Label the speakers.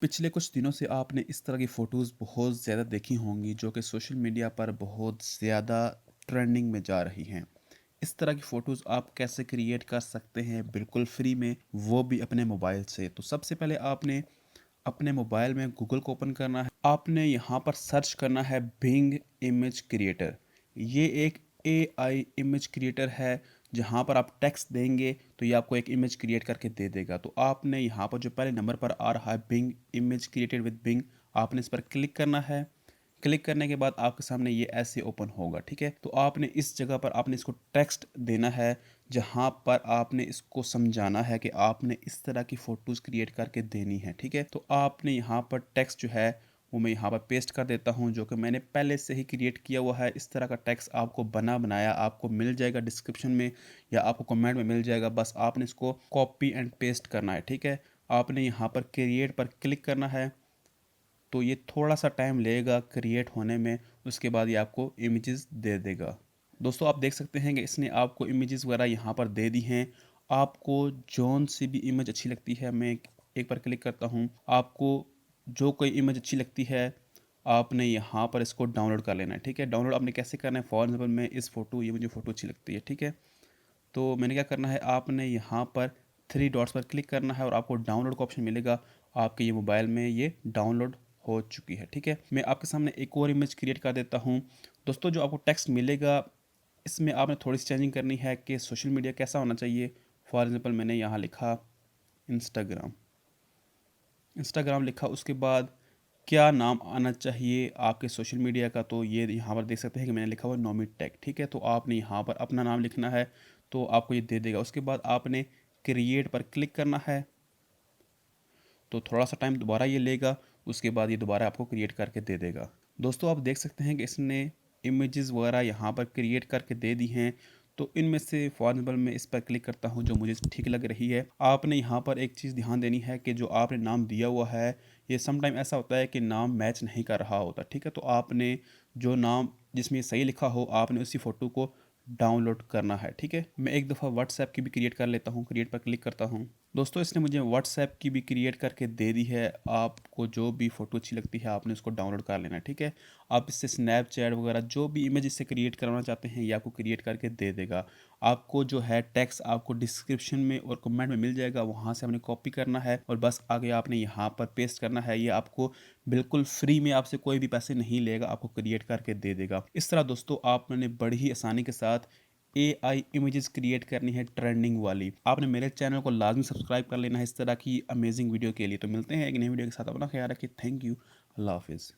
Speaker 1: पिछले कुछ दिनों से आपने इस तरह की फ़ोटोज़ बहुत ज़्यादा देखी होंगी जो कि सोशल मीडिया पर बहुत ज़्यादा ट्रेंडिंग में जा रही हैं। इस तरह की फ़ोटोज़ आप कैसे क्रिएट कर सकते हैं बिल्कुल फ्री में, वो भी अपने मोबाइल से। तो सबसे पहले आपने अपने मोबाइल में गूगल को ओपन करना है। आपने यहाँ पर सर्च करना है बिंग इमेज क्रिएटर। ये एक एआई इमेज क्रिएटर है, जहाँ पर आप टेक्स्ट देंगे तो ये आपको एक इमेज क्रिएट करके दे देगा। तो आपने यहाँ पर जो पहले नंबर पर आ रहा है Bing image created with Bing, आपने इस पर क्लिक करना है। क्लिक करने के बाद आपके सामने ये ऐसे ओपन होगा, ठीक है। तो आपने इस जगह पर आपने इसको टेक्स्ट देना है, जहाँ पर आपने इसको समझाना है कि आपने इस तरह की फ़ोटोज़ क्रिएट करके देनी है, ठीक है। तो आपने यहाँ पर टेक्स्ट जो है वो मैं यहाँ पर पेस्ट कर देता हूँ, जो कि मैंने पहले से ही क्रिएट किया हुआ है। इस तरह का टेक्स्ट आपको बना बनाया आपको मिल जाएगा डिस्क्रिप्शन में, या आपको कमेंट में मिल जाएगा। बस आपने इसको कॉपी एंड पेस्ट करना है, ठीक है। आपने यहाँ पर क्रिएट पर क्लिक करना है। तो ये थोड़ा सा टाइम लगेगा क्रिएट होने में, उसके बाद ये आपको इमेजेस दे देगा। दोस्तों, आप देख सकते हैं कि इसने आपको इमेजेस वगैरह यहाँ पर दे दी हैं। आपको जौन सी भी इमेज अच्छी लगती है, मैं एक बार क्लिक करता हूँ। आपको जो कोई इमेज अच्छी लगती है, आपने यहाँ पर इसको डाउनलोड कर लेना है, ठीक है। डाउनलोड आपने कैसे करना है, फॉर एग्जाम्पल मैं इस फ़ोटो ये मुझे फ़ोटो अच्छी लगती है, ठीक है। तो मैंने क्या करना है, आपने यहाँ पर थ्री डॉट्स पर क्लिक करना है और आपको डाउनलोड का ऑप्शन मिलेगा। आपके ये मोबाइल में ये डाउनलोड हो चुकी है, ठीक है। मैं आपके सामने एक और इमेज क्रिएट कर देता हूँ। दोस्तों, जो आपको टेक्स्ट मिलेगा, इसमें आपने थोड़ी सी चेंजिंग करनी है कि सोशल मीडिया कैसा होना चाहिए। फॉर एग्जांपल मैंने यहाँ लिखा इंस्टाग्राम। इंस्टाग्राम लिखा, उसके बाद क्या नाम आना चाहिए आपके सोशल मीडिया का, तो ये यहाँ पर देख सकते हैं कि मैंने लिखा हुआ नोमी टेक, ठीक है। तो आपने यहाँ पर अपना नाम लिखना है, तो आपको ये दे देगा। उसके बाद आपने क्रिएट पर क्लिक करना है। तो थोड़ा सा टाइम दोबारा ये लेगा, उसके बाद ये दोबारा आपको क्रिएट करके दे देगा। दोस्तों, आप देख सकते हैं कि इसने इमेजेस वगैरह यहाँ पर क्रिएट करके दे दी हैं। तो इनमें से फॉर एग्जाम्पल मैं इस पर क्लिक करता हूँ जो मुझे ठीक लग रही है। आपने यहाँ पर एक चीज़ ध्यान देनी है कि जो आपने नाम दिया हुआ है, ये समटाइम ऐसा होता है कि नाम मैच नहीं कर रहा होता, ठीक है। तो आपने जो नाम जिसमें सही लिखा हो, आपने उसी फ़ोटो को डाउनलोड करना है, ठीक है। मैं एक दफ़ा व्हाट्सएप की भी क्रिएट कर लेता हूँ, क्रिएट पर क्लिक करता हूँ। दोस्तों, इसने मुझे व्हाट्सएप की भी क्रिएट करके दे दी है। आपको जो भी फ़ोटो अच्छी लगती है आपने उसको डाउनलोड कर लेना है, ठीक है। आप इससे स्नैपचैट वगैरह जो भी इमेज इससे क्रिएट करवाना चाहते हैं ये आपको क्रिएट करके दे देगा। आपको जो है टेक्स्ट आपको डिस्क्रिप्शन में और कमेंट में मिल जाएगा, वहाँ से आपने कॉपी करना है और बस आगे आपने यहाँ पर पेस्ट करना है। ये आपको बिल्कुल फ्री में, आपसे कोई भी पैसे नहीं लेगा, आपको क्रिएट करके दे देगा। इस तरह दोस्तों आपने बड़ी ही आसानी के साथ एआई इमेजेस क्रिएट करनी है ट्रेंडिंग वाली। आपने मेरे चैनल को लाजमी सब्सक्राइब कर लेना है इस तरह की अमेजिंग वीडियो के लिए। तो मिलते हैं एक नई वीडियो के साथ। अपना ख्याल रखिए। Thank you. अल्लाह हाफिज़।